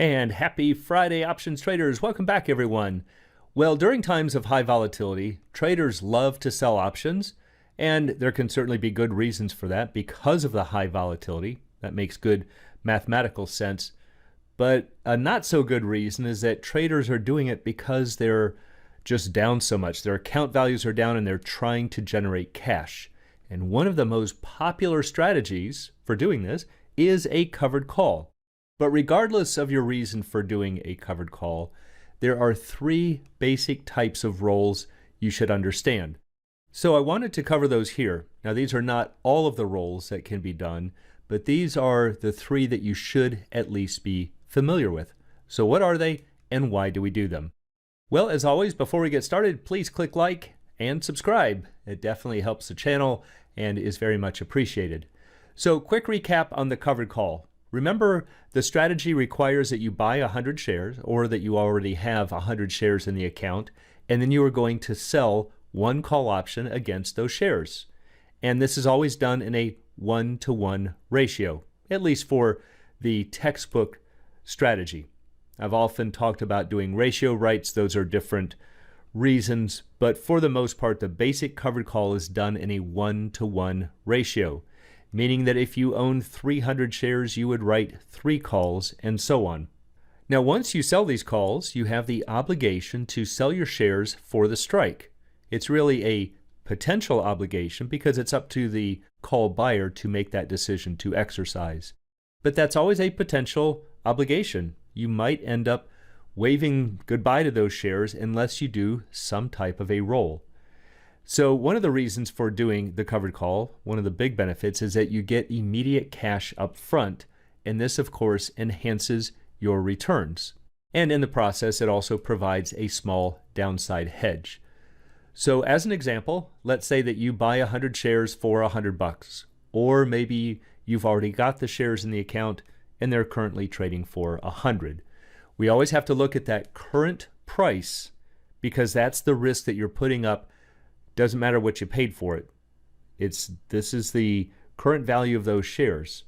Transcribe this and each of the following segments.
And happy Friday, options traders. Welcome back, everyone. Well, during times of high volatility, traders love to sell options, and there can certainly be good reasons for that because of the high volatility. That makes good mathematical sense. But a not so good reason is that traders are doing it because they're just down so much. Their account values are down and they're trying to generate cash. And one of the most popular strategies for doing this is a covered call. But regardless of your reason for doing a covered call, there are three basic types of roles you should understand. So I wanted to cover those here. Now, these are not all of the roles that can be done, but these are the three that you should at least be familiar with. So what are they and why do we do them? Well, as always, before we get started, please click like and subscribe. It definitely helps the channel and is very much appreciated. So quick recap on the covered call. Remember, the strategy requires that you buy 100 shares or that you already have 100 shares in the account, and then you are going to sell one call option against those shares. And this is always done in a 1-to-1 ratio, at least for the textbook strategy. I've often talked about doing ratio rights. Those are different reasons, but for the most part, the basic covered call is done in a 1-to-1 ratio. Meaning that if you own 300 shares, you would write 3 calls, and so on. Now, once you sell these calls, you have the obligation to sell your shares for the strike. It's really a potential obligation because it's up to the call buyer to make that decision to exercise. But that's always a potential obligation. You might end up waving goodbye to those shares unless you do some type of a roll. So one of the reasons for doing the covered call, one of the big benefits, is that you get immediate cash up front, and this, of course, enhances your returns. And in the process, it also provides a small downside hedge. So as an example, let's say that you buy 100 shares for $100, or maybe you've already got the shares in the account and they're currently trading for 100. We always have to look at that current price because that's the risk that you're putting up. Doesn't matter what you paid for it. This is the current value of those shares.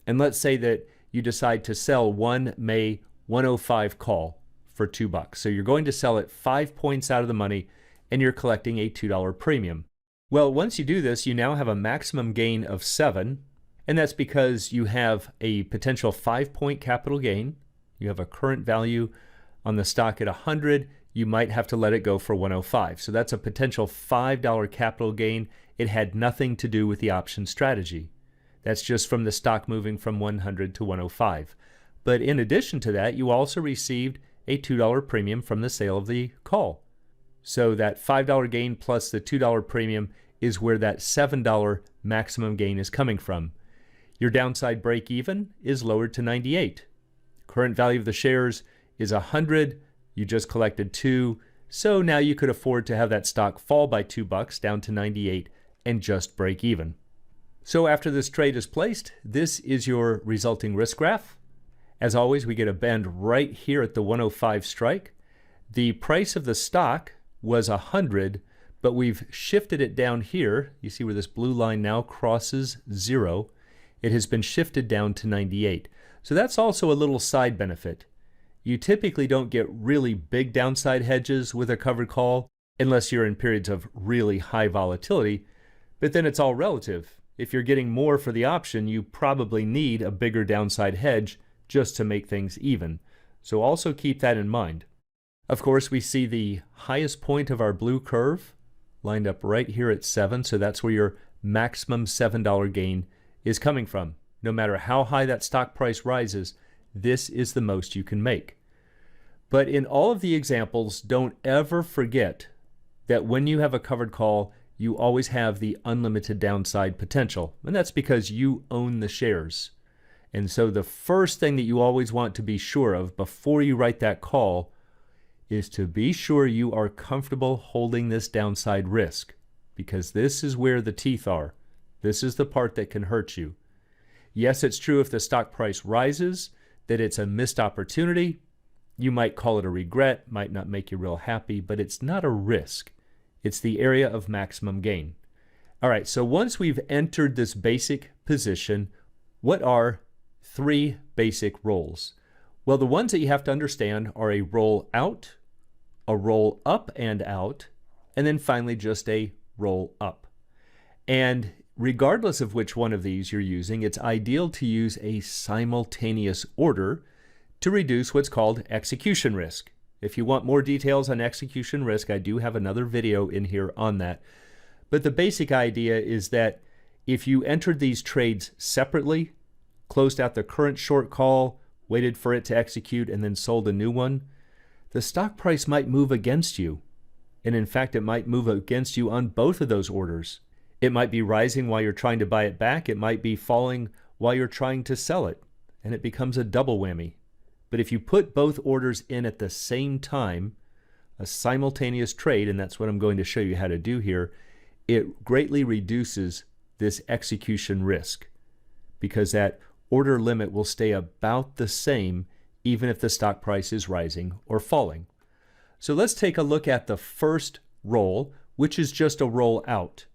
And let's say that you decide to sell one May 105 call for $2. So you're going to sell it 5 points out of the money and you're collecting a $2 premium. Well, once you do this, you now have a maximum gain of 7, and that's because you have a potential 5-point capital gain. You have a current value on the stock at 100. You might have to let it go for 105. So that's a potential $5 capital gain. It had nothing to do with the option strategy. That's just from the stock moving from 100 to 105. But in addition to that, you also received a $2 premium from the sale of the call. So that $5 gain plus the $2 premium is where that $7 maximum gain is coming from. Your downside break even is lowered to 98. Current value of the shares is 100. You just collected 2, so now you could afford to have that stock fall by $2 down to 98 and just break even. So after this trade is placed, this is your resulting risk graph. As always, we get a bend right here at the 105 strike. The price of the stock was 100, but we've shifted it down here. You see where this blue line now crosses 0. It has been shifted down to 98. So that's also a little side benefit. You typically don't get really big downside hedges with a covered call unless you're in periods of really high volatility, but then it's all relative. If you're getting more for the option, you probably need a bigger downside hedge just to make things even. So also keep that in mind. Of course, we see the highest point of our blue curve lined up right here at 7, so that's where your maximum $7 gain is coming from. No matter how high that stock price rises, this is the most you can make. But in all of the examples, don't ever forget that when you have a covered call, you always have the unlimited downside potential. And that's because you own the shares. And so the first thing that you always want to be sure of before you write that call is to be sure you are comfortable holding this downside risk, because this is where the teeth are. This is the part that can hurt you. Yes, it's true if the stock price rises that it's a missed opportunity. You might call it a regret, might not make you real happy, but it's not a risk. It's the area of maximum gain. All right, so once we've entered this basic position, what are 3 basic roles? Well, the ones that you have to understand are a roll out, a roll up and out, and then finally just a roll up. And regardless of which one of these you're using, it's ideal to use a simultaneous order to reduce what's called execution risk. If you want more details on execution risk, I do have another video in here on that. But the basic idea is that if you entered these trades separately, closed out the current short call, waited for it to execute, and then sold a new one, the stock price might move against you. And in fact, it might move against you on both of those orders. It might be rising while you're trying to buy it back. It might be falling while you're trying to sell it. And it becomes a double whammy. But if you put both orders in at the same time, a simultaneous trade, and that's what I'm going to show you how to do here, it greatly reduces this execution risk because that order limit will stay about the same even if the stock price is rising or falling. So let's take a look at the first roll, which is just a roll out.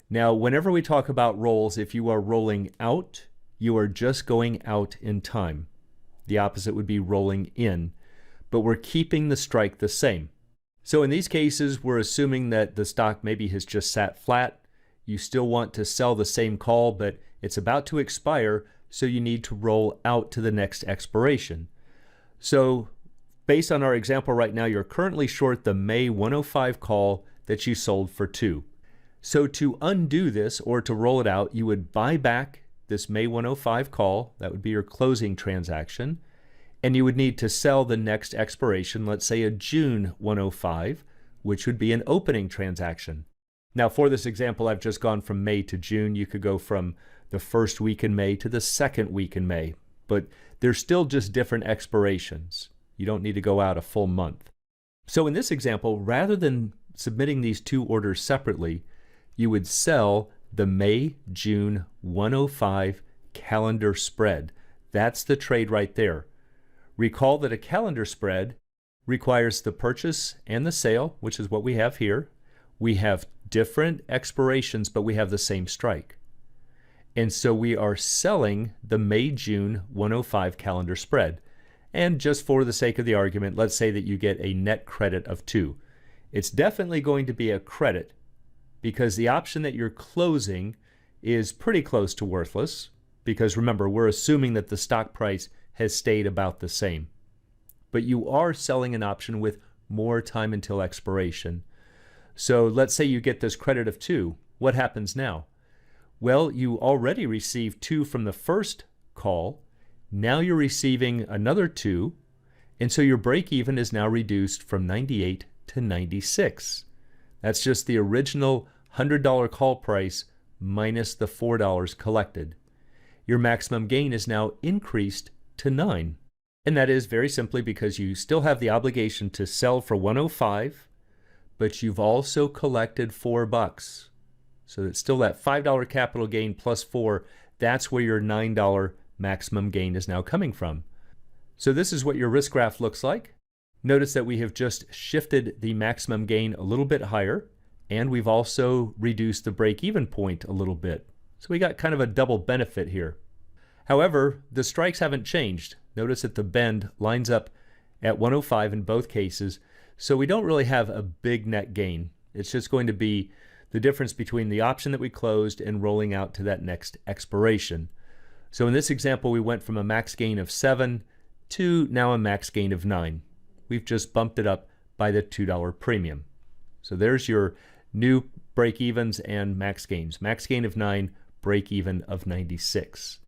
Now, whenever we talk about rolls, if you are rolling out, you are just going out in time. The opposite would be rolling in, but we're keeping the strike the same. So in these cases, we're assuming that the stock maybe has just sat flat. You still want to sell the same call, but it's about to expire, so you need to roll out to the next expiration. So based on our example right now, you're currently short the May 105 call that you sold for 2. So to undo this or to roll it out, you would buy back this May 105 call, that would be your closing transaction, and you would need to sell the next expiration, let's say a June 105, which would be an opening transaction. Now for this example, I've just gone from May to June. You could go from the first week in May to the second week in May, but they're still just different expirations. You don't need to go out a full month. So in this example, rather than submitting these two orders separately, you would sell the May-June 105 calendar spread. That's the trade right there. Recall that a calendar spread requires the purchase and the sale, which is what we have here. We have different expirations, but we have the same strike. And so we are selling the May-June 105 calendar spread. And just for the sake of the argument, let's say that you get a net credit of 2. It's definitely going to be a credit because the option that you're closing is pretty close to worthless because remember, we're assuming that the stock price has stayed about the same. But you are selling an option with more time until expiration. So let's say you get this credit of 2. What happens now? Well, you already received 2 from the first call. Now you're receiving another 2, and so your break even is now reduced from 98 to 96. That's just the original $100 call price minus the $4 collected. Your maximum gain is now increased to 9. And that is very simply because you still have the obligation to sell for 105, but you've also collected $4. So it's still that $5 capital gain plus 4. That's where your $9 maximum gain is now coming from. So this is what your risk graph looks like. Notice that we have just shifted the maximum gain a little bit higher, and we've also reduced the break-even point a little bit. So we got kind of a double benefit here. However, the strikes haven't changed. Notice that the bend lines up at 105 in both cases, so we don't really have a big net gain. It's just going to be the difference between the option that we closed and rolling out to that next expiration. So in this example, we went from a max gain of 7 to now a max gain of 9. We've just bumped it up by the $2 premium. So there's your new break-evens and max gains. Max gain of 9, break-even of 96.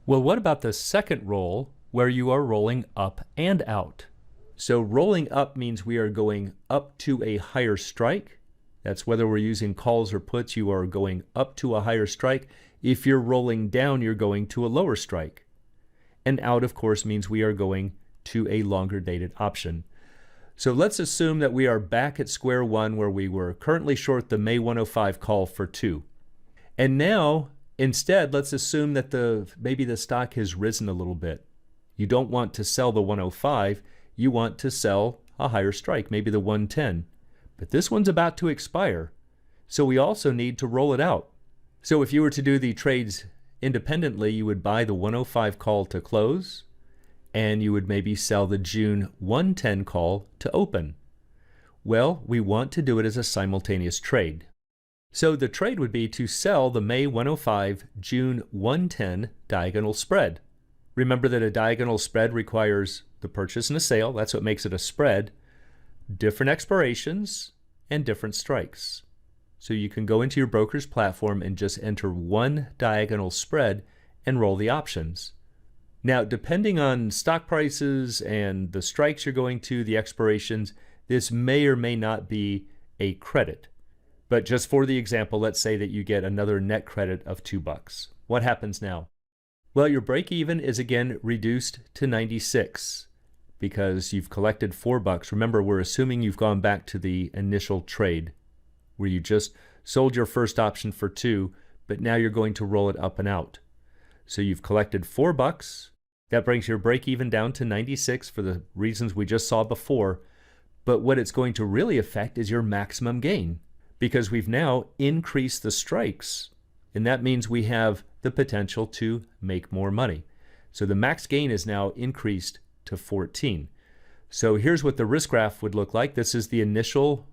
Well, what about the second roll where you are rolling up and out? So rolling up means we are going up to a higher strike. That's whether we're using calls or puts, you are going up to a higher strike. If you're rolling down, you're going to a lower strike. And out, of course, means we are going to a longer dated option. So let's assume that we are back at square one where we were currently short the May 105 call for 2. And now, instead, let's assume that maybe the stock has risen a little bit. You don't want to sell the 105, you want to sell a higher strike, maybe the 110. But this one's about to expire, so we also need to roll it out. So if you were to do the trades independently, you would buy the 105 call to close, and you would maybe sell the June 110 call to open. Well, we want to do it as a simultaneous trade. So the trade would be to sell the May 105 June 110 diagonal spread. Remember that a diagonal spread requires the purchase and a sale. That's what makes it a spread. Different expirations and different strikes. So you can go into your broker's platform and just enter one diagonal spread and roll the options. Now, depending on stock prices and the strikes you're going to, the expirations, this may or may not be a credit. But just for the example, let's say that you get another net credit of $2. What happens now? Well, your break even is again reduced to 96 because you've collected $4. Remember, we're assuming you've gone back to the initial trade where you just sold your first option for 2, but now you're going to roll it up and out. So you've collected $4. That brings your break even down to 96 for the reasons we just saw before. But what it's going to really affect is your maximum gain, because we've now increased the strikes, and that means we have the potential to make more money. So the max gain is now increased to 14. So here's what the risk graph would look like. This is the initial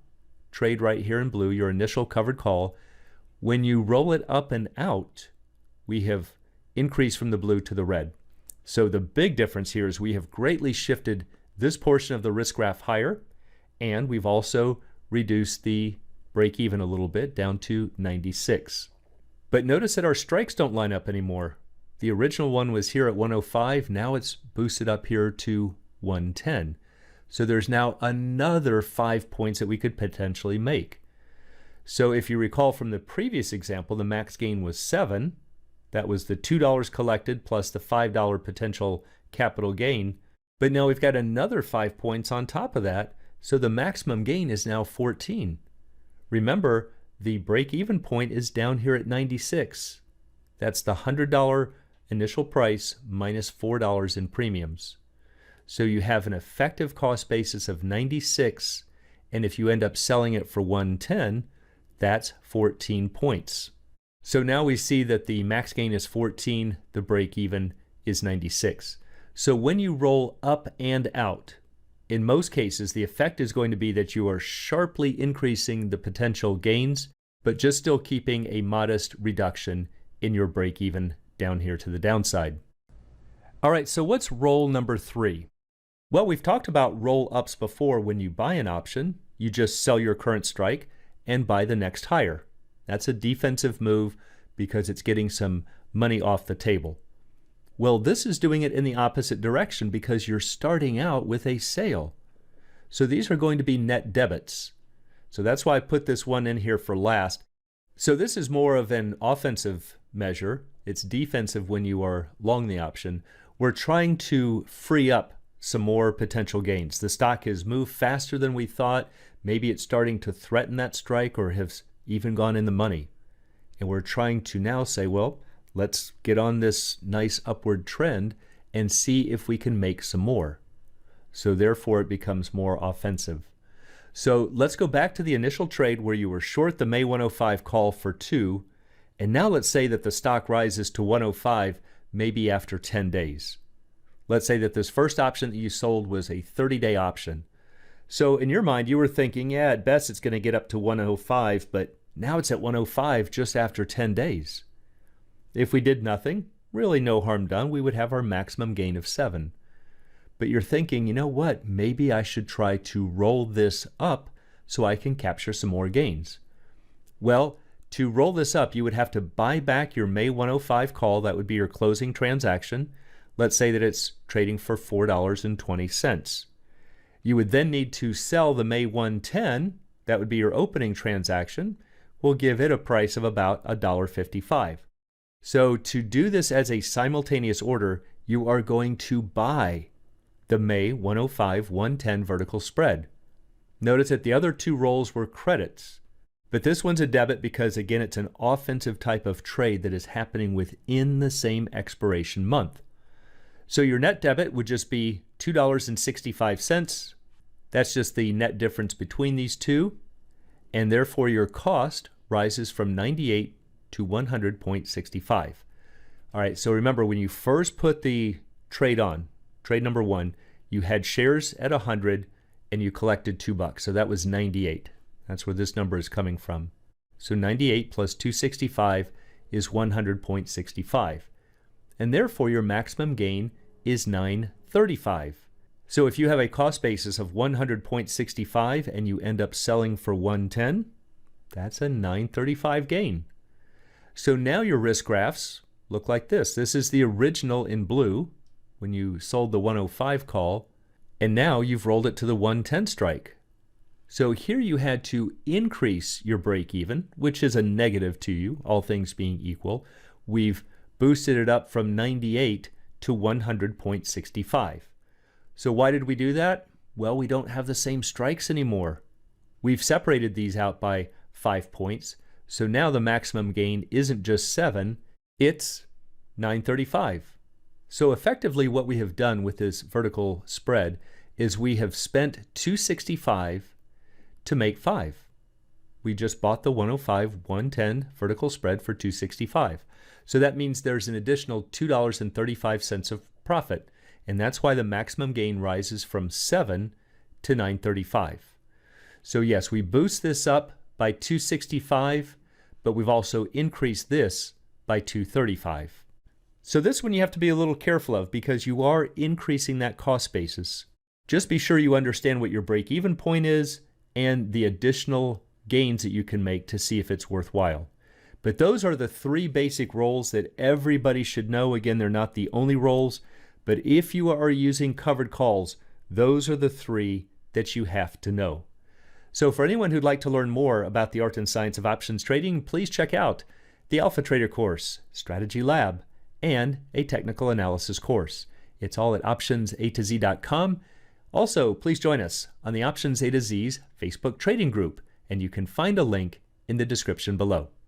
trade right here in blue, your initial covered call. When you roll it up and out, we have increased from the blue to the red. So the big difference here is we have greatly shifted this portion of the risk graph higher, and we've also reduced the break even a little bit down to 96. But notice that our strikes don't line up anymore. The original one was here at 105. Now it's boosted up here to 110. So there's now another 5 points that we could potentially make. So if you recall from the previous example, the max gain was 7. That was the $2 collected plus the $5 potential capital gain. But now we've got another 5 points on top of that. So the maximum gain is now 14. Remember, the break-even point is down here at 96. That's the $100 initial price minus $4 in premiums. So you have an effective cost basis of 96, and if you end up selling it for 110, that's 14 points. So now we see that the max gain is 14, the break-even is 96. So when you roll up and out, in most cases, the effect is going to be that you are sharply increasing the potential gains, but just still keeping a modest reduction in your break-even down here to the downside. All right, so what's roll number 3? Well, we've talked about roll-ups before. When you buy an option, you just sell your current strike and buy the next higher. That's a defensive move because it's getting some money off the table. Well, this is doing it in the opposite direction because you're starting out with a sale. So these are going to be net debits. So that's why I put this one in here for last. So this is more of an offensive measure. It's defensive when you are long the option. We're trying to free up some more potential gains. The stock has moved faster than we thought. Maybe it's starting to threaten that strike or has even gone in the money. And we're trying to now say, well, let's get on this nice upward trend and see if we can make some more. So therefore it becomes more offensive. So let's go back to the initial trade where you were short the May 105 call for 2. And now let's say that the stock rises to 105 maybe after 10 days. Let's say that this first option that you sold was a 30-day option. So in your mind, you were thinking, yeah, at best it's going to get up to 105, but now it's at 105 just after 10 days. If we did nothing, really no harm done, we would have our maximum gain of 7. But you're thinking, you know what, maybe I should try to roll this up so I can capture some more gains. Well, to roll this up, you would have to buy back your May 105 call. That would be your closing transaction. Let's say that it's trading for $4.20. You would then need to sell the May 110. That would be your opening transaction. We'll give it a price of about $1.55. So to do this as a simultaneous order, you are going to buy the May 105-110 vertical spread. Notice that the other two rolls were credits, but this one's a debit because, again, it's an offensive type of trade that is happening within the same expiration month. So your net debit would just be $2.65. That's just the net difference between these two, and therefore your cost rises from 98 to 100.65. All right, so remember when you first put the trade on, trade number one, you had shares at 100 and you collected $2. So that was 98. That's where this number is coming from. So 98 plus 265 is 100.65. And therefore your maximum gain is 935. So if you have a cost basis of 100.65 and you end up selling for 110, that's a 935 gain. So now your risk graphs look like this. This is the original in blue when you sold the 105 call, and now you've rolled it to the 110 strike. So here you had to increase your break even, which is a negative to you, all things being equal. We've boosted it up from 98 to 100.65. So why did we do that? Well, we don't have the same strikes anymore. We've separated these out by 5 points. So now the maximum gain isn't just 7, it's 935. So effectively what we have done with this vertical spread is we have spent 265 to make 5. We just bought the 105, 110 vertical spread for 265. So that means there's an additional $2.35 of profit. And that's why the maximum gain rises from 7 to 935. So yes, we boost this up by 265, but we've also increased this by 235. So this one you have to be a little careful of because you are increasing that cost basis. Just be sure you understand what your break-even point is and the additional gains that you can make to see if it's worthwhile. But those are the 3 basic roles that everybody should know. Again, they're not the only roles, but if you are using covered calls, those are the 3 that you have to know. So for anyone who'd like to learn more about the art and science of options trading, please check out the Alpha Trader course, Strategy Lab, and a technical analysis course. It's all at optionsatoz.com. Also, please join us on the Options A to Z's Facebook trading group, and you can find a link in the description below.